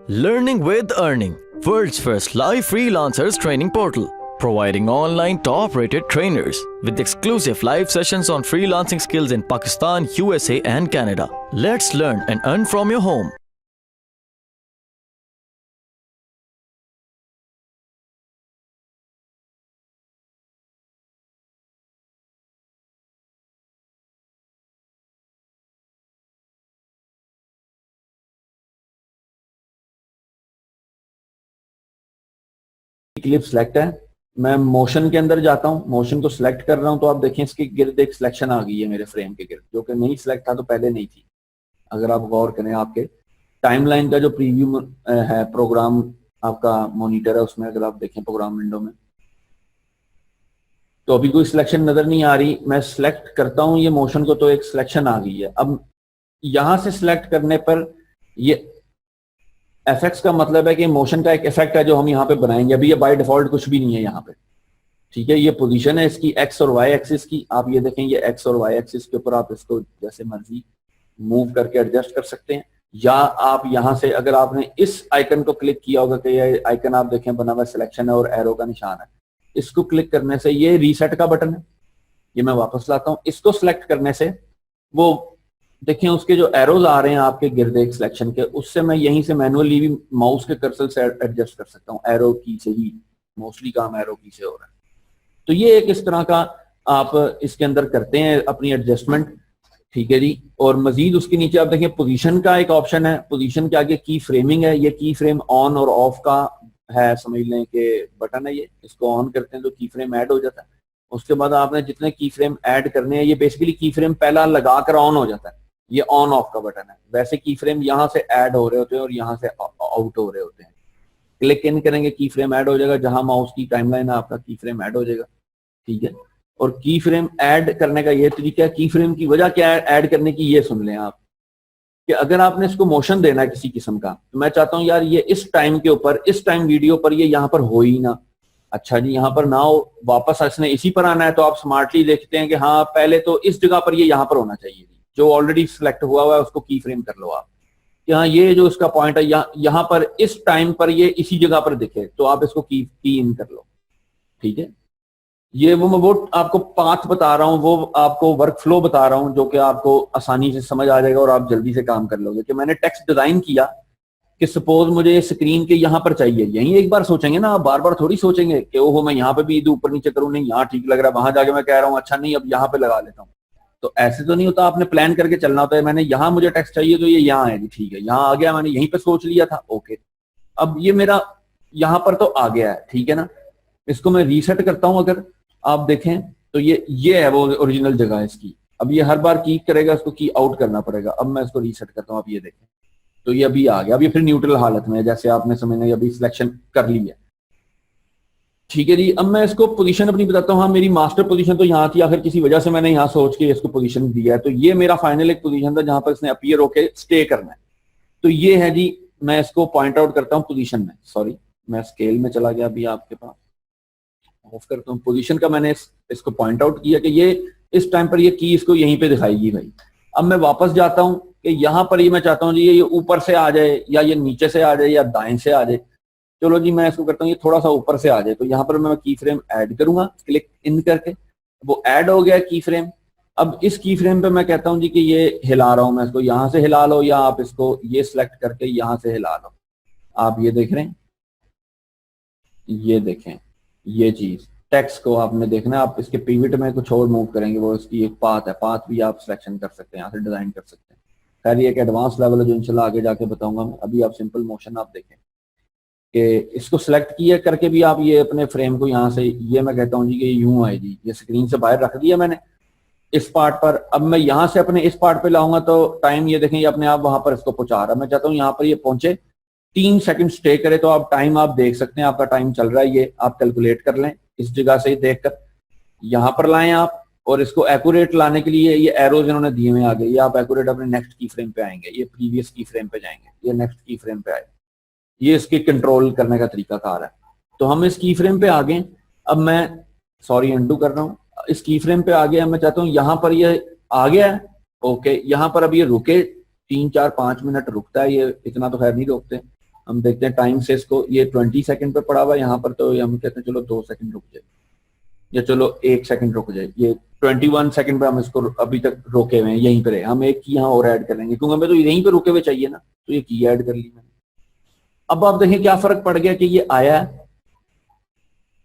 Learning with Earning, world's first live freelancers training portal, providing online top-rated trainers with exclusive live sessions on freelancing skills in Pakistan, USA and Canada. Let's learn and earn from your home. Clip select है, मैं motion के अंदर जाता हूं, motion को select कर रहा हूं तो आप देखें इसके गिर्द एक सिलेक्शन आ गई है मेरे फ्रेम के गिर्द, जो कि नहीं सिलेक्ट था तो पहले नहीं थी। अगर आप गौर करें आपके टाइमलाइन का जो प्रीव्यू है, प्रोग्राम आपका मॉनिटर है, उसमें अगर आप देखें प्रोग्राम विंडो में तो अभी कोई सिलेक्शन नजर नहीं आ रही। मैं सिलेक्ट करता हूं ये मोशन को तो एक सिलेक्शन आ गई है। अब यहां से सिलेक्ट करने पर ये एफेक्ट्स का मतलब है कि मोशन का एक इफेक्ट है जो हम यहाँ पे बनाएंगे। अभी ये बाय डिफॉल्ट कुछ भी नहीं है यहाँ पे, ठीक है। ये पोजीशन है इसकी एक्स और वाई एक्सिस की, आप ये देखें ये एक्स और वाई एक्सिस के ऊपर आप इसको जैसे मर्जी मूव करके एडजस्ट कर सकते हैं। या आप यहाँ से अगर आपने इस आइकन को क्लिक किया होगा कि ये आइकन आप देखें बना हुआ सिलेक्शन है और एरो का निशान है, इसको क्लिक करने से ये रीसेट का बटन है, ये मैं वापस लाता हूँ। इसको सिलेक्ट करने से वो देखें उसके जो एरोज आ रहे हैं आपके गिर्द एक सिलेक्शन के, उससे मैं यहीं से मैनुअली भी माउस के कर्सर से एडजस्ट कर सकता हूँ। एरो की से ही मोस्टली काम एरो की से हो रहा है। तो ये एक इस तरह का आप इसके अंदर करते हैं अपनी एडजस्टमेंट, ठीक है जी। और मजीद उसके नीचे आप देखें पोजीशन का एक ऑप्शन है, पोजीशन के आगे की फ्रेमिंग है, ये की फ्रेम ऑन और ऑफ का है, समझ लें कि बटन है ये। इसको ऑन करते हैं तो की फ्रेम ऐड हो जाता है। उसके बाद आपने जितने की फ्रेम ऐड करने हैं, ये बेसिकली की फ्रेम पहला लगाकर ऑन हो जाता है, ये ऑन ऑफ का बटन है। वैसे की फ्रेम यहाँ से ऐड हो रहे होते हैं और यहाँ से आउट हो रहे होते हैं। क्लिक इन करेंगे की फ्रेम ऐड हो जाएगा, जहां माउस की टाइमलाइन है आपका की फ्रेम ऐड हो जाएगा, ठीक है। और की फ्रेम ऐड करने का ये तरीका है, की फ्रेम की वजह क्या है ऐड करने की, ये सुन लें आप कि अगर आपने इसको मोशन देना है किसी किस्म का, तो मैं चाहता हूं यार ये इस टाइम के ऊपर, इस टाइम वीडियो पर ये यहाँ पर हो ही ना। अच्छा जी, यहाँ पर ना हो, वापस इसने इसी पर आना है, तो आप स्मार्टली देखते हैं कि हाँ पहले तो इस जगह पर ये यहाँ पर होना चाहिए, जो ऑलरेडी सिलेक्ट हुआ हुआ है उसको की फ्रेम कर लो आप। यहाँ ये जो इसका पॉइंट है यहाँ पर इस टाइम पर ये इसी जगह पर दिखे, तो आप इसको की इन कर लो, ठीक है। ये वो आपको पाथ बता रहा हूँ, वो आपको वर्क फ्लो बता रहा हूँ, जो कि आपको आसानी से समझ आ जाएगा और आप जल्दी से काम कर लोगे। कि मैंने टेक्स्ट डिजाइन किया कि सपोज मुझे स्क्रीन के यहाँ पर चाहिए, यही एक बार सोचेंगे ना, आप बार बार थोड़ी सोचेंगे कि ओहो मैं यहाँ पे भी ऊपर नीचे करूँ, नहीं यहाँ ठीक लग रहा है, वहां जाके मैं कह रहा हूँ अच्छा नहीं अब यहाँ पे लगा लेता हूँ। तो ऐसे तो नहीं होता, आपने प्लान करके चलना होता है। मैंने यहाँ मुझे टेक्स्ट चाहिए तो ये यहाँ है जी, ठीक है, यहाँ आ गया, मैंने यहीं पे सोच लिया था, ओके। अब ये मेरा यहाँ पर तो आ गया है, ठीक है ना। इसको मैं रीसेट करता हूँ, अगर आप देखें तो ये है वो ओरिजिनल जगह है इसकी। अब ये हर बार की करेगा, इसको की आउट करना पड़ेगा। अब मैं इसको रीसेट करता हूँ, आप ये देखें तो ये अभी आ गया। अब ये फिर न्यूट्रल हालत में है, जैसे आपने समझना अभी सिलेक्शन कर ली है, ठीक है जी। अब मैं इसको पोजीशन अपनी बताता हूँ। हाँ मेरी मास्टर पोजीशन तो यहाँ थी, आखिर किसी वजह से मैंने यहाँ सोच के इसको पोजीशन दिया है। तो ये मेरा फाइनल एक पोजीशन था जहां पर इसने अपीयर होके स्टे करना है। तो ये है जी, मैं इसको पॉइंट आउट करता हूँ पोजीशन में। सॉरी मैं स्केल में चला गया, अभी आपके पास ऑफ करता हूँ। पोजीशन का मैंने इसको पॉइंट आउट किया कि ये इस टाइम पर ये की इसको यहीं पे दिखाएगी भाई। अब मैं वापस जाता हूँ कि यहाँ पर ये मैं चाहता हूँ जी ये ऊपर से आ जाए, या ये नीचे से आ जाए, या दाएं से आ जाए। चलो जी मैं इसको करता हूँ ये थोड़ा सा ऊपर से आ जाए। तो यहाँ पर मैं की फ्रेम ऐड करूंगा, क्लिक इन करके वो ऐड हो गया की फ्रेम। अब इस की फ्रेम पे मैं कहता हूँ जी कि ये हिला रहा हूं मैं इसको, यहाँ से हिला लो, या आप इसको ये सिलेक्ट करके यहाँ से हिला लो। आप ये देख रहे हैं, ये देखें ये चीज टेक्स्ट को आपने देखना है। आप इसके पिवट में कुछ और मूव करेंगे, वो इसकी एक पाथ है, पाथ भी आप सिलेक्शन कर सकते हैं, यहाँ से डिजाइन कर सकते हैं। खैर ये एक एडवांस लेवल है जो इंशाल्लाह आगे जाके बताऊंगा मैं। अभी आप सिंपल मोशन आप देखें कि इसको सिलेक्ट किए करके भी आप ये अपने फ्रेम को यहाँ से, ये मैं कहता हूँ जी कि यूं आए जी, ये स्क्रीन से बाहर रख दिया मैंने इस पार्ट पर। अब मैं यहाँ से अपने इस पार्ट पे लाऊंगा तो टाइम ये देखें ये अपने आप वहां पर इसको पहुंचा रहा है। मैं चाहता हूँ यहाँ पर ये पहुंचे 3 सेकंड स्टे करे, तो आप टाइम आप देख सकते हैं, आपका टाइम चल रहा है, ये आप कैलकुलेट कर लें इस जगह से देख कर। यहाँ पर लाएं आप, और इसको एक्यूरेट लाने के लिए ये एरोज इन्होंने दिए हुए आगे, ये आप एक्यूरेट अपने नेक्स्ट की फ्रेम पे आएंगे, ये प्रीवियस की फ्रेम पे जाएंगे, ये नेक्स्ट की फ्रेम पे आए। ये इसके कंट्रोल करने का तरीका कार है। तो हम इस की फ्रेम पे आ गए। अब मैं सॉरी अंडू कर रहा हूँ, इस की फ्रेम पे आ गया। मैं चाहता हूँ यहाँ पर ये आ गया है, ओके। यहाँ पर अब ये रुके 3 4 5 मिनट रुकता है, ये इतना तो खैर नहीं रोकते। हम देखते हैं टाइम से इसको, ये 20 सेकंड पे पड़ा हुआ है यहाँ पर, तो हम कहते हैं चलो 2 सेकंड रुक जाए, या चलो 1 सेकंड रुक जाए। ये 21 सेकंड पे हम इसको अभी तक रोके हुए हैं, यहीं पर है। हम एक की यहाँ और ऐड करेंगे क्योंकि हमें तो यहीं पे रुके हुए चाहिए ना, तो ये की ऐड कर ली मैंने। अब आप देखें क्या फर्क पड़ गया कि ये आया,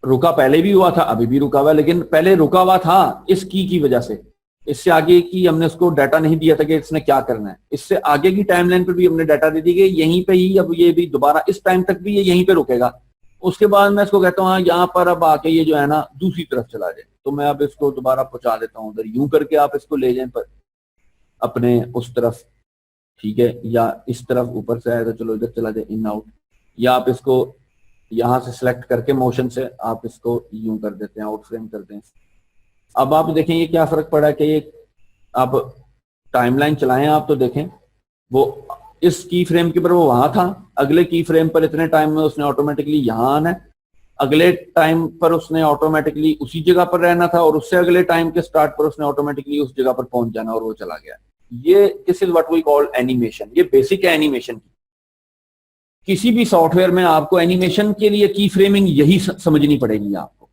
रुका पहले भी हुआ था, अभी भी रुका हुआ है, लेकिन पहले रुका हुआ था इस की वजह से। इससे आगे की हमने उसको डाटा नहीं दिया था कि इसने क्या करना है। इससे आगे की टाइमलाइन पर भी हमने डाटा दे दी कि यहीं पे ही अब ये भी दोबारा इस टाइम तक भी ये यहीं पे रुकेगा। उसके बाद मैं इसको कहता हूँ हाँ यहाँ पर अब आके ये जो है ना दूसरी तरफ चला जाए, तो मैं अब इसको दोबारा पहुंचा देता हूँ उधर, यूं करके आप इसको ले जाए पर अपने उस तरफ, ठीक है, या इस तरफ ऊपर से आए तो चलो इधर चला जाए, इन आउट, या आप इसको यहां से सिलेक्ट करके मोशन से आप इसको यूं कर देते हैं, आउट फ्रेम कर दें। अब आप देखें ये क्या फर्क पड़ा कि ये आप टाइमलाइन चलाएं आप तो देखें वो इस की फ्रेम के ऊपर वो वहां था, अगले की फ्रेम पर इतने टाइम में उसने ऑटोमेटिकली यहां आना है, अगले टाइम पर उसने ऑटोमेटिकली उसी जगह पर रहना था, और उससे अगले टाइम के स्टार्ट पर उसने ऑटोमेटिकली उस जगह पर पहुंच जाना, और वो चला गया। ये this is what we call animation. ये बेसिक है एनिमेशन की। किसी भी सॉफ्टवेयर में आपको एनिमेशन के लिए की फ्रेमिंग यही समझनी पड़ेगी आपको,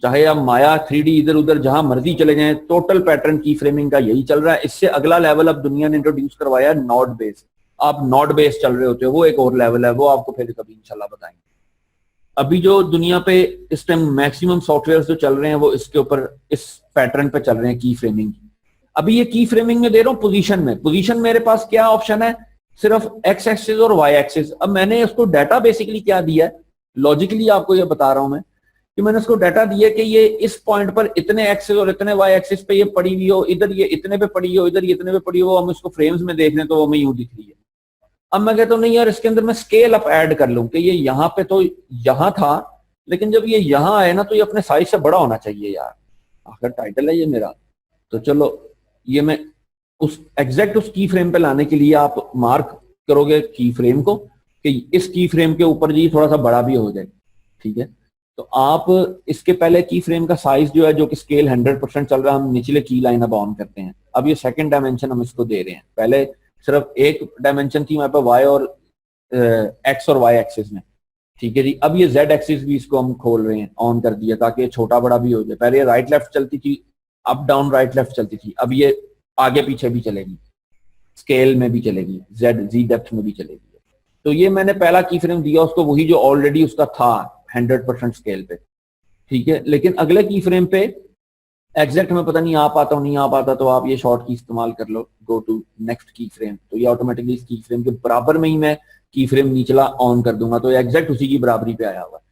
चाहे आप माया 3D इधर उधर जहां मर्जी चले जाएं, टोटल पैटर्न की फ्रेमिंग का यही चल रहा है। इससे अगला लेवल अब दुनिया ने इंट्रोड्यूस करवाया नोड बेस। आप नोड बेस चल रहे होते हो, वो एक और लेवल है, वो आपको फिर कभी इंशाल्लाह बताएंगे। अभी जो दुनिया पे इस टाइम मैक्सिमम सॉफ्टवेयर जो चल रहे हैं वो इसके ऊपर इस पैटर्न पे चल रहे हैं की फ्रेमिंग। अभी ये की फ्रेमिंग में दे रहा हूं पोजीशन में। पोजीशन मेरे पास क्या ऑप्शन है, सिर्फ एक्स एक्सिस और वाई एक्सिस। अब मैंने उसको डाटा बेसिकली क्या दिया है, लॉजिकली आपको ये बता रहा हूं मैं कि मैंने उसको डाटा दिया कि ये इस पॉइंट पर इतने एक्सिस और इतने वाई एक्सिस पे ये पड़ी हुई हो, इधर ये इतने पे पड़ी हो, इधर ये इतने पे पड़ी हो। हम इसको फ्रेम्स में देख रहे हैं तो वो हमें यूं दिख रही है। अब मैं कहता हूँ नहीं यार, इसके अंदर मैं स्केल अप ऐड कर लूं कि ये यहाँ पे तो यहाँ था, लेकिन जब ये यहाँ आए ना तो ये अपने साइज से बड़ा होना चाहिए यार, आखिर टाइटल है ये मेरा। तो चलो ये मैं उस एग्जैक्ट उस की फ्रेम पे लाने के लिए आप मार्क करोगे की फ्रेम को कि इस की फ्रेम के ऊपर जी थोड़ा सा बड़ा भी हो जाए, ठीक है। तो आप इसके पहले की फ्रेम का साइज जो है, जो कि स्केल 100% चल रहा है, हम निचले की लाइन अब ऑन करते हैं। अब ये सेकंड डायमेंशन हम इसको दे रहे हैं। पहले सिर्फ एक डायमेंशन थी वहां पर वाई और एक्स और वाई एक्सिस में, ठीक है जी। अब ये जेड एक्सिस भी इसको हम खोल रहे हैं, ऑन कर दिया ताकि ये छोटा बड़ा भी हो जाए। पहले ये राइट लेफ्ट चलती थी, अप डाउन राइट लेफ्ट चलती थी, अब ये आगे पीछे भी चलेगी, स्केल में भी चलेगी, जेड जी डेप्थ में भी चलेगी। तो ये मैंने पहला की फ्रेम दिया उसको, वही जो ऑलरेडी उसका था 100% स्केल पे, ठीक है। लेकिन अगले की फ्रेम पे एग्जैक्ट में पता नहीं आ पाता नहीं आ पाता, तो आप ये शॉर्ट की इस्तेमाल कर लो, गो टू नेक्स्ट की फ्रेम, तो ये ऑटोमेटिकली इस की फ्रेम के बराबर में ही मैं की फ्रेम निचला ऑन कर दूंगा, तो एग्जैक्ट उसी की बराबरी पे आया हुआ है,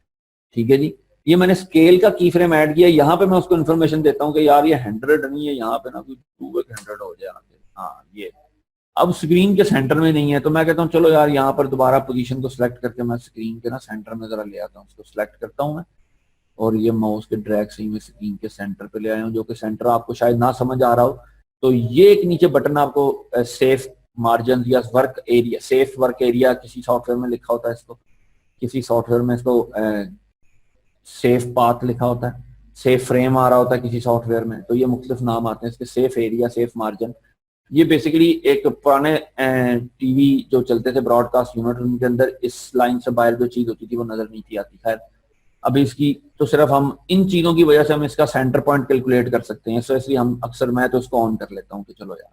ठीक है जी। ये मैंने स्केल का की फ्रेम ऐड किया। यहाँ पे मैं उसको इन्फॉर्मेशन देता हूँ कि यार ये 100 नहीं है, यहाँ पे ना कोई 200 हो जाए, हाँ ये अब स्क्रीन के सेंटर में नहीं है, तो मैं कहता हूँ चलो यार यहाँ पर दोबारा पोजीशन को सिलेक्ट करके मैं स्क्रीन के ना सेंटर में जरा ले आता हूँ। उसको सिलेक्ट करता हूँ मैं, और ये माउस के ड्रैग से ही मैं स्क्रीन के सेंटर पे ले आया हूँ, जो कि सेंटर आपको शायद ना समझ आ रहा हो। तो ये एक नीचे बटन आपको सेफ मार्जिन या work area, safe work area किसी सॉफ्टवेयर में लिखा होता है इसको, किसी सॉफ्टवेयर में इसको सेफ पाथ लिखा होता है, सेफ फ्रेम आ रहा होता है किसी सॉफ्टवेयर में, तो ये मुख्तलिफ नाम आते हैं इसके, सेफ एरिया, सेफ मार्जिन। ये बेसिकली एक पुराने टीवी जो चलते थे ब्रॉडकास्ट यूनिट, उनके अंदर इस लाइन से बाहर जो चीज होती थी वो नजर नहीं थी आती। खैर अभी इसकी तो सिर्फ हम इन चीजों की वजह से हम इसका सेंटर पॉइंट कैलकुलेट कर सकते हैं, सो इसलिए हम अक्सर मैं तो इसको ऑन कर लेता हूँ कि चलो यार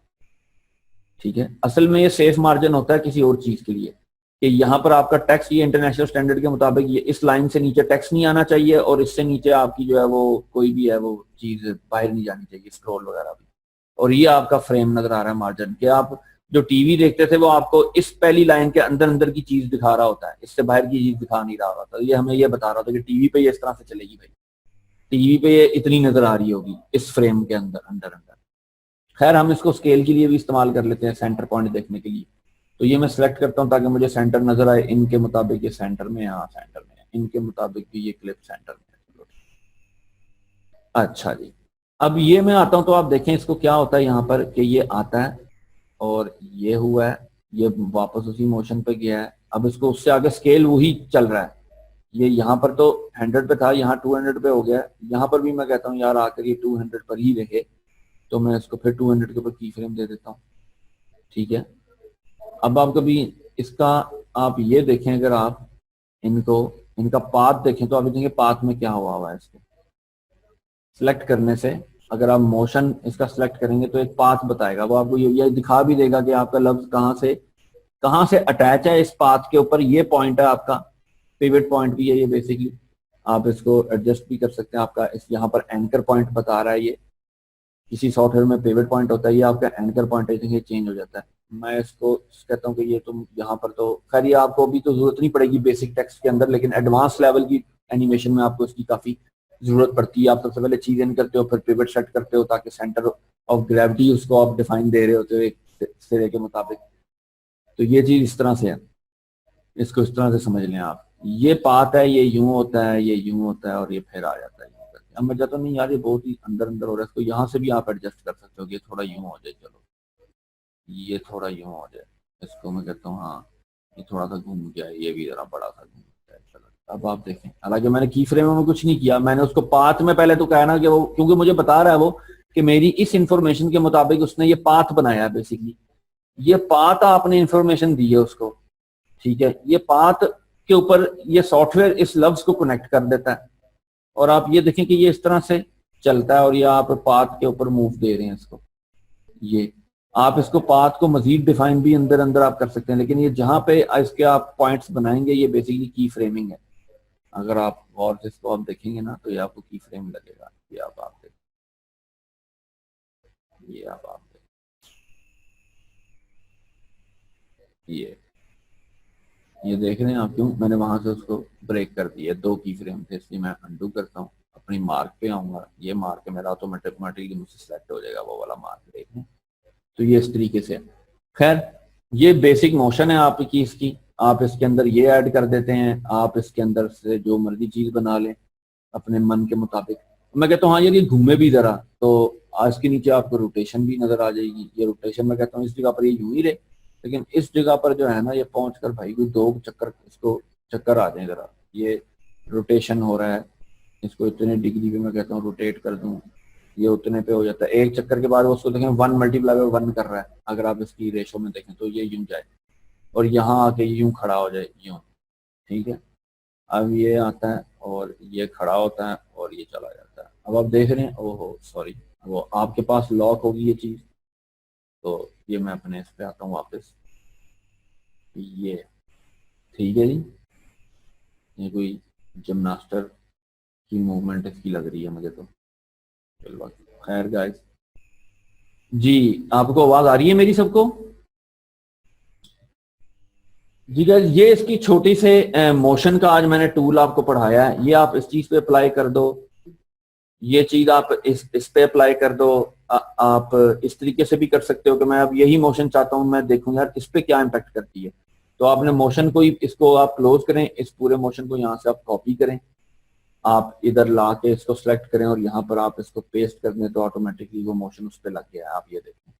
ठीक है। असल में ये सेफ मार्जिन होता है किसी और चीज के लिए कि यहाँ पर आपका टैक्स, ये इंटरनेशनल स्टैंडर्ड के मुताबिक ये इस लाइन से नीचे टैक्स नहीं आना चाहिए, और इससे नीचे आपकी जो है वो कोई भी है वो चीज बाहर नहीं जानी चाहिए, स्क्रॉल वगैरह भी। और ये आपका फ्रेम नजर आ रहा है मार्जिन के। आप जो टीवी देखते थे वो आपको इस पहली लाइन के अंदर अंदर की चीज दिखा रहा होता है, इससे बाहर की चीज दिखा नहीं रहा होता। तो ये हमें ये बता रहा था कि टीवी पे ये इस तरह से चलेगी भाई, टीवी पे ये इतनी नजर आ रही होगी इस फ्रेम के अंदर अंदर अंदर। खैर हम इसको स्केल के लिए भी इस्तेमाल कर लेते हैं, सेंटर पॉइंट देखने के लिए। तो ये मैं सिलेक्ट करता हूँ ताकि मुझे सेंटर नजर आए, इनके मुताबिक ये सेंटर में, हाँ सेंटर में, इनके मुताबिक भी ये क्लिप सेंटर में। अच्छा जी, अब ये मैं आता हूँ तो आप देखें इसको क्या होता है यहाँ पर कि ये आता है और ये हुआ है, ये वापस उसी मोशन पे गया है। अब इसको उससे आगे स्केल वही चल रहा है, ये यहाँ पर तो 100 पे था, यहाँ 200 पे हो गया। यहाँ पर भी मैं कहता हूँ यार आकर ये 200 पर ही रहे, तो मैं इसको फिर 200 के ऊपर की फ्रेम दे देता हूँ, ठीक है। अब आप कभी इसका आप ये देखें, अगर आप इनको इनका पाथ देखें तो आप देखेंगे पाथ में क्या हुआ है। इसको सिलेक्ट करने से अगर आप मोशन इसका सिलेक्ट करेंगे तो एक पाथ बताएगा, वो आपको ये दिखा भी देगा कि आपका लफ्ज कहाँ से अटैच है इस पाथ के ऊपर। ये पॉइंट है आपका, पिवट पॉइंट भी है ये बेसिकली। आप इसको एडजस्ट भी कर सकते हैं। आपका इस यहाँ पर एंकर पॉइंट बता रहा है, ये किसी सॉफ्टवेयर में पिवट पॉइंट होता है, ये आपका एंकर पॉइंट है, ये चेंज हो जाता है। मैं इसको कहता हूँ कि ये तुम यहाँ पर तो खैर ये आपको अभी तो जरूरत नहीं पड़ेगी बेसिक टेक्स्ट के अंदर, लेकिन एडवांस लेवल की एनिमेशन में आपको इसकी काफी जरूरत पड़ती है। आप सबसे पहले चीज इन करते हो, फिर पिवट सेट करते हो ताकि सेंटर ऑफ ग्रेविटी उसको आप डिफाइन दे रहे होते हो एक सिरे के मुताबिक। तो ये चीज इस तरह से है, इसको इस तरह से समझ लें आप। ये पाथ है, ये यूं होता है, ये यूं होता है और ये फिर आ जाता है यूं करके। अब मैं चाहता नहीं यार ये बहुत ही अंदर अंदर हो रहा है, इसको यहाँ से भी आप एडजस्ट कर सकते हो कि ये थोड़ा यूं हो जाए, चलो ये थोड़ा यूं हो जाए। इसको मैं कहता हूँ हाँ ये थोड़ा सा घूम जाए, ये भी जरा बड़ा सा घूम जाए। चलो अब आप देखें, हालांकि मैंने की फ्रेम में कुछ नहीं किया, मैंने उसको पाथ में पहले तो कहा ना कि वो, क्योंकि मुझे बता रहा है वो कि मेरी इस इंफॉर्मेशन के मुताबिक उसने ये पाथ बनाया है। बेसिकली ये पाथ आपने इंफॉर्मेशन दी है उसको, ठीक है। ये पाथ के ऊपर ये सॉफ्टवेयर इस लफ्ज को कनेक्ट कर देता है और आप ये देखें कि ये इस तरह से चलता है और ये आप पाथ के ऊपर मूव दे रहे हैं इसको। ये आप इसको पाथ को मजीद डिफाइन भी अंदर अंदर आप कर सकते हैं, लेकिन ये जहां पे इसके आप पॉइंट्स बनाएंगे ये बेसिकली की फ्रेमिंग है। अगर आप गौर से इसको आप देखेंगे ना तो ये आपको की फ्रेम लगेगा। ये आप देखें, ये आप देखें, ये देख रहे हैं आप। क्यों मैंने वहां से उसको ब्रेक कर दिया, 2 की फ्रेम थे, इसलिए मैं अंडू करता हूँ, अपनी मार्क पे आऊंगा। ये मार्क मेरा ऑटोमेटिकली मुझसे सेलेक्ट हो जाएगा, वो वाला मार्क देखें। तो ये इस तरीके से, खैर ये बेसिक मोशन है आपकी इसकी। आप इसके अंदर ये ऐड कर देते हैं, आप इसके अंदर से जो मर्जी चीज बना लें अपने मन के मुताबिक। मैं कहता हूँ हाँ यार ये घूमे भी जरा, तो इसके नीचे आपको रोटेशन भी नजर आ जाएगी। ये रोटेशन मैं कहता हूँ इस जगह पर ये यूं ही रहे, लेकिन इस जगह पर जो है ना ये पहुंच कर भाई कोई 2 चक्कर इसको चक्कर आ जाए जरा। ये रोटेशन हो रहा है, इसको इतने डिग्री पे मैं कहता हूँ रोटेट कर दूं, ये उतने पे हो जाता है। एक चक्कर के बाद वो उसको देखें 1 मल्टीप्लाई 1 कर रहा है, अगर आप इसकी रेशो में देखें तो ये यूं जाए और यहाँ आके यूं खड़ा हो जाए यूं, ठीक है। अब ये आता है और ये खड़ा होता है और ये चला जाता है। अब आप देख रहे हैं, ओहो सॉरी, वो आपके पास लॉक होगी ये चीज। तो ये मैं अपने इस पे आता हूँ वापस, ये ठीक है जी। ये कोई जिम्नास्टर की मूवमेंट इसकी लग रही है मुझे तो। चलो खैर गाइस, जी आपको आवाज आ रही है मेरी सबको? जी गाइस, ये इसकी छोटी से मोशन का आज मैंने टूल आपको पढ़ाया है। ये आप इस चीज पे अप्लाई कर दो, ये चीज आप इस पे अप्लाई कर दो। आप इस तरीके से भी कर सकते हो कि मैं अब यही मोशन चाहता हूं, मैं देखूं यार इस पे क्या इम्पैक्ट करती है। तो आपने मोशन को ही, इसको आप क्लोज करें, इस पूरे मोशन को यहाँ से आप कॉपी करें, आप इधर ला के इसको सिलेक्ट करें और यहाँ पर आप इसको पेस्ट कर दें तो ऑटोमेटिकली वो मोशन उस पर लग गया है। आप ये देखें,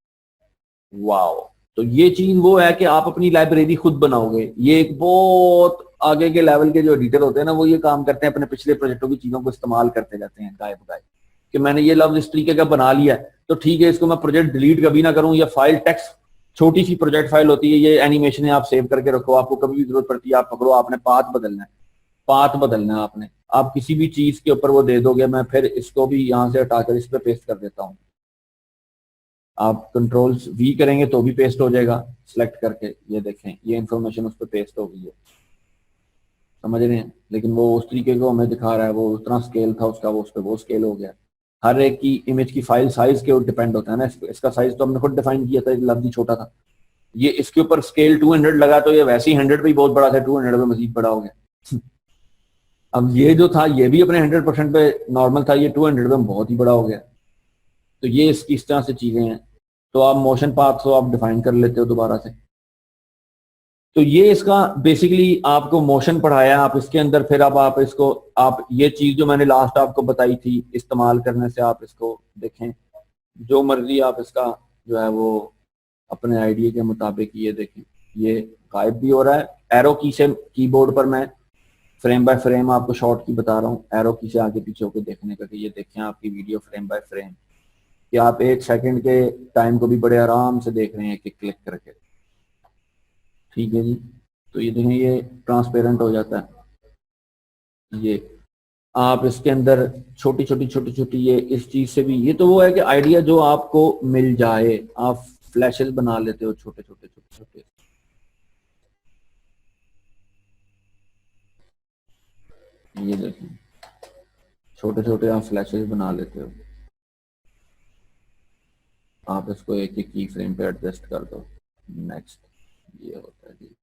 वाओ। तो ये चीज वो है कि आप अपनी लाइब्रेरी खुद बनाओगे। ये एक बहुत आगे के लेवल के जो एडिटर होते हैं ना, वो ये काम करते हैं, अपने पिछले प्रोजेक्टों की चीजों को इस्तेमाल करते जाते हैं गायब गायब, कि मैंने ये लफ्ज इस तरीके का बना लिया है तो ठीक है, इसको मैं प्रोजेक्ट डिलीट कभी ना करूं। या फाइल टेक्स्ट छोटी सी प्रोजेक्ट फाइल होती है, ये एनिमेशन है, आप सेव करके रखो, आपको कभी भी जरूरत पड़ती है आप पकड़ो। आपने पाथ बदलना है, पाथ बदलना है आपने, आप किसी भी चीज के ऊपर वो दे दोगे। मैं फिर इसको भी यहाँ से हटाकर इस पर पेस्ट कर देता हूँ। आप कंट्रोल V करेंगे तो भी पेस्ट हो जाएगा सिलेक्ट करके। ये देखें ये इंफॉर्मेशन उस पर पेस्ट हो गई है, समझ रहे हैं। लेकिन वो उस तरीके को हमें दिखा रहा है, वो उतना स्केल था उसका, वो उस पर वो स्केल हो गया। हर एक की इमेज की फाइल साइज के ऊपर डिपेंड होता है ना। इसका साइज तो हमने खुद डिफाइन किया था, लफ्ज ही छोटा था। ये इसके ऊपर स्केल 200 लगा तो ये वैसे ही 100 पे बहुत बड़ा था, 200 पे मजीद बड़ा हो गया। अब ये जो था ये भी अपने 100% पे नॉर्मल था, ये 200 पे बहुत ही बड़ा हो गया। तो ये इसकी इस तरह से चीजें हैं। तो आप मोशन पाथ को आप डिफाइन कर लेते हो दोबारा से। तो ये इसका बेसिकली आपको मोशन पढ़ाया। आप इसके अंदर फिर अब आप इसको, आप ये चीज जो मैंने लास्ट आपको बताई थी, इस्तेमाल करने से आप इसको देखें जो मर्जी आप इसका जो है वो अपने आइडिया के मुताबिक ये देखें, ये गायब भी हो रहा है। एरो की से कीबोर्ड पर मैं फ्रेम बाय फ्रेम आपको शॉर्ट की बता रहा हूँ, एरो की से आगे पीछे होकर देखने का कि ये देखें आपकी वीडियो फ्रेम बाय फ्रेम, कि आप 1 सेकंड के टाइम को भी बड़े आराम से देख रहे हैं कि क्लिक करके, ठीक है जी। तो ये देखें ये ट्रांसपेरेंट हो जाता है। ये आप इसके अंदर छोटी छोटी ये इस चीज से भी, ये तो वो है कि आइडिया जो आपको मिल जाए, आप फ्लैशेस बना लेते हो छोटे छोटे। ये देखें छोटे छोटे आप फ्लैशेस बना लेते हो। आप इसको एक एक की फ्रेम पे एडजस्ट कर दो। नेक्स्ट ये होता है जी,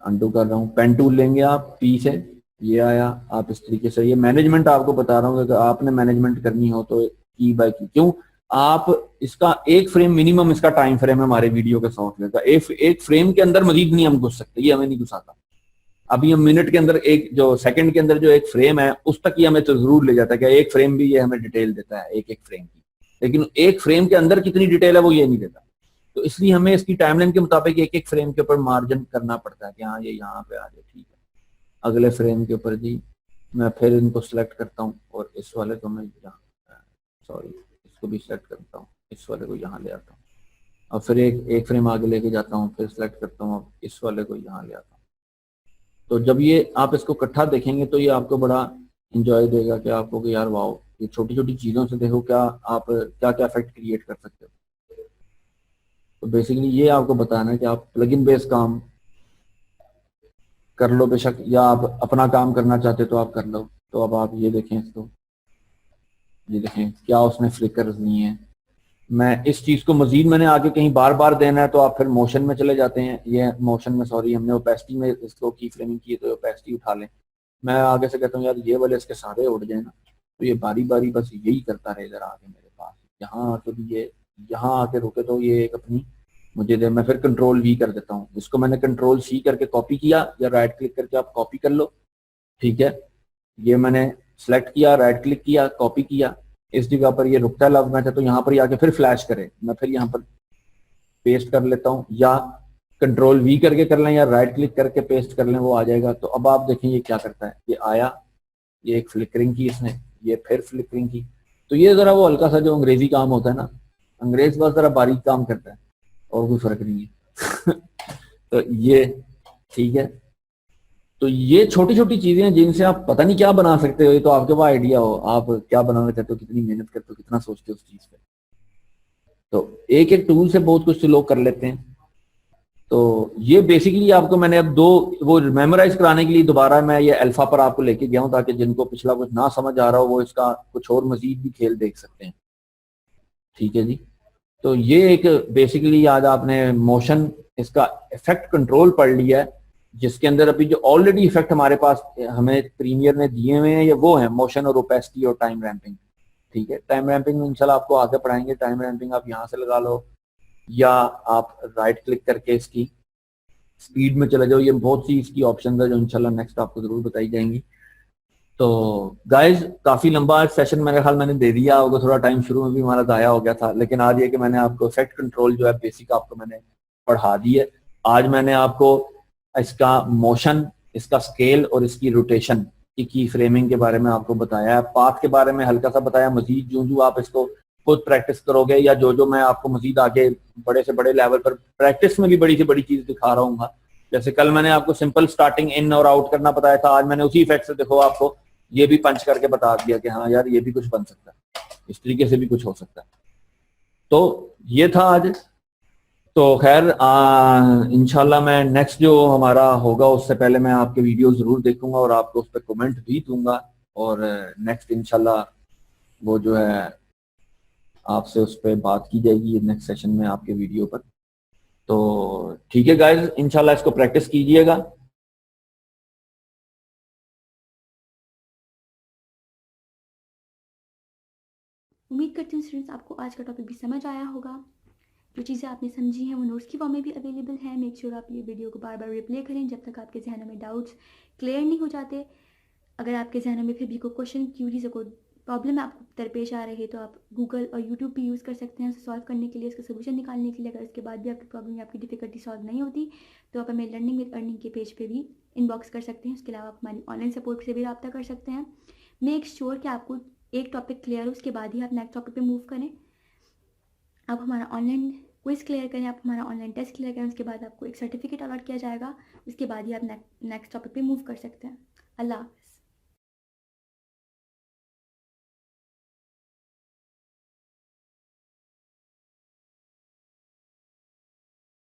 अनडू कर रहा हूँ, पेन टूल लेंगे आप पी से, ये आया। आप इस तरीके से, ये मैनेजमेंट आपको बता रहा हूँ कि आपने मैनेजमेंट करनी हो तो की बाय की, क्यों आप इसका एक फ्रेम मिनिमम, इसका टाइम फ्रेम है हमारे वीडियो के सॉफ्टवेयर का, एक फ्रेम के अंदर मजीद नहीं हम घुस सकते, ये हमें नहीं घुसाता। अभी हम मिनट के अंदर एक जो सेकंड के अंदर जो एक फ्रेम है उस तक ही हमें तो जरूर ले जाता है कि एक फ्रेम भी ये हमें डिटेल देता है एक एक फ्रेम की, लेकिन एक फ्रेम के अंदर कितनी डिटेल है वो ये नहीं देता। तो इसलिए हमें इसकी टाइमलाइन के मुताबिक एक एक फ्रेम के ऊपर मार्जिन करना पड़ता है कि हाँ ये यहाँ पे आ जाए, ठीक है। अगले फ्रेम के ऊपर जी मैं फिर इनको सिलेक्ट करता हूँ और इस वाले को मैं यहाँ, सॉरी इसको भी सिलेक्ट करता हूँ, इस वाले को यहाँ ले आता हूँ। अब फिर एक फ्रेम आगे लेके जाता हूँ, फिर सिलेक्ट करता हूँ, अब इस वाले को यहाँ ले आता हूँ। तो जब ये आप इसको इकट्ठा देखेंगे तो ये आपको बड़ा इंजॉय देगा कि आपको कि यार वाओ, ये छोटी छोटी चीज़ों से देखो क्या आप क्या क्या इफेक्ट क्रिएट कर सकते हो। तो बेसिकली ये आपको बताना है कि आप प्लगइन बेस काम कर लो बेशक, या आप अपना काम करना चाहते हो तो आप कर लो। तो अब आप ये देखें इसको, ये देखें क्या उसने फ्लिकर्स नहीं है। मैं इस चीज़ को मजीद मैंने आगे कहीं बार बार देना है तो आप फिर मोशन में चले जाते हैं, ये मोशन में सॉरी हमने ओपेसिटी में इसको की फ्रेमिंग की है तो ओपेसिटी उठा लें। मैं आगे से कहता हूँ यार ये वाले इसके सारे उड़ जाए ना, तो ये बारी बारी बस यही करता रहे इधर आके मेरे पास, यहाँ आके भी ये यहाँ आके रुके तो ये एक अपनी मुझे दे। मैं फिर कंट्रोल वी कर देता हूँ, इसको मैंने कंट्रोल सी करके कॉपी किया, या राइट क्लिक करके आप कॉपी कर लो, ठीक है। ये मैंने सेलेक्ट किया, राइट क्लिक किया, कॉपी किया, इस जगह पर ये रुकता है लव मैच है तो यहाँ पर ही आके फिर फ्लैश करे, मैं फिर यहाँ पर पेस्ट कर लेता हूँ, या कंट्रोल वी करके कर लें या राइट क्लिक करके पेस्ट कर लें, वो आ जाएगा। तो अब आप देखें ये क्या करता है, ये आया, ये एक फ्लिकरिंग की इसने, ये फिर फ्लिकरिंग की। तो ये जरा वो हल्का सा जो अंग्रेजी काम होता है ना, अंग्रेज बस जरा बारीक काम करता है और कोई फर्क नहीं है। तो ये ठीक है। तो ये छोटी छोटी चीजें हैं जिनसे आप पता नहीं क्या बना सकते हो, ये तो आपके पास आइडिया हो आप क्या बनाना चाहते हो, कितनी मेहनत करते हो, कितना सोचते हो उस चीज पे। तो एक एक टूल से बहुत कुछ लोग कर लेते हैं। तो ये बेसिकली आपको मैंने अब दो वो मेमोराइज कराने के लिए दोबारा मैं ये अल्फा पर आपको लेके गया हूँ, ताकि जिनको पिछला कुछ ना समझ आ रहा हो वो इसका कुछ और मजीद भी खेल देख सकते हैं, ठीक है जी। तो ये एक बेसिकली आज आपने मोशन इसका इफेक्ट कंट्रोल पढ़ लिया है, जिसके अंदर अभी जो ऑलरेडी इफेक्ट हमारे पास हमें प्रीमियर ने दिए हुए हैं ये वो है मोशन और ओपेसिटी और टाइम रैंपिंग, ठीक है। टाइम रैंपिंग इंशाल्लाह आपको आगे पढ़ाएंगे। टाइम रैंपिंग आप यहाँ से लगा लो, या आप राइट क्लिक करके इसकी स्पीड में चले जाओ, ये बहुत सी इसकी ऑप्शन है जो इंशाल्लाह नेक्स्ट आपको जरूर बताई जाएंगी। तो गाइज काफी लंबा सेशन मेरे ख्याल मैंने दे दिया होगा, थोड़ा टाइम शुरू में भी हमारा जाया हो गया था, लेकिन आज ये कि मैंने आपको इफेक्ट कंट्रोल जो है बेसिक आपको मैंने पढ़ा दी है। आज मैंने आपको इसका मोशन, इसका स्केल और इसकी रोटेशन की फ्रेमिंग के बारे में आपको बताया है, पाथ के बारे में हल्का सा बताया। मजीद जो जो आप इसको खुद प्रैक्टिस करोगे, या जो जो मैं आपको मजीद आगे बड़े से बड़े लेवल पर प्रैक्टिस में भी बड़ी से बड़ी चीज दिखा रहा हूँ। जैसे कल मैंने आपको सिंपल स्टार्टिंग इन और आउट करना बताया था, आज मैंने उसी इफेक्ट से देखो आपको ये भी पंच करके बता दिया कि हाँ यार ये भी कुछ बन सकता है, इस तरीके से भी कुछ हो सकता है। तो ये था आज। तो खैर इंशाल्लाह मैं नेक्स्ट जो हमारा होगा उससे पहले मैं आपके वीडियो जरूर देखूंगा और आपको उस पर कमेंट भी दूंगा, और नेक्स्ट इंशाल्लाह वो जो है आपसे उस पर बात की जाएगी नेक्स्ट सेशन में आपके वीडियो पर। तो ठीक है गाइज, इंशाल्लाह इसको प्रैक्टिस कीजिएगा। उम्मीद करती हूँ स्टूडेंट्स आपको आज का टॉपिक भी समझ आया होगा। जो चीज़ें आपने समझी हैं वो नोट्स की फॉर्म में भी अवेलेबल है। मेक श्योर आप ये वीडियो को बार बार रिप्ले करें जब तक आपके जहनों में डाउट्स क्लियर नहीं हो जाते। अगर आपके जहनों में फिर भी कोई क्वेश्चन, क्यूरीज, कोई प्रॉब्लम आपको दरपेश आ रही है तो आप गूगल और यूट्यूब भी यूज़ कर सकते हैं उसे सॉल्व करने के लिए, इसका सोल्यूशन निकालने के लिए। अगर उसके बाद भी आपकी प्रॉब्लम या आपकी डिफिकल्टी सॉल्व नहीं होती तो आप हमें लर्निंग विद अर्निंग के पेज पे भी इनबॉक्स कर सकते हैं। उसके अलावा आप हमारी ऑनलाइन सपोर्ट से भी रब्ता कर सकते हैं। मेक श्योर कि आपको एक टॉपिक क्लियर हो, उसके बाद ही आप नेक्स्ट टॉपिक पे मूव करें। आप हमारा ऑनलाइन क्विज़ क्लियर करें, आप हमारा ऑनलाइन टेस्ट क्लियर करें, उसके बाद आपको एक सर्टिफिकेट अलॉट किया जाएगा। उसके बाद ही आप नेक्स्ट टॉपिक पे मूव कर सकते हैं। अल्लाह हाफ़िज़।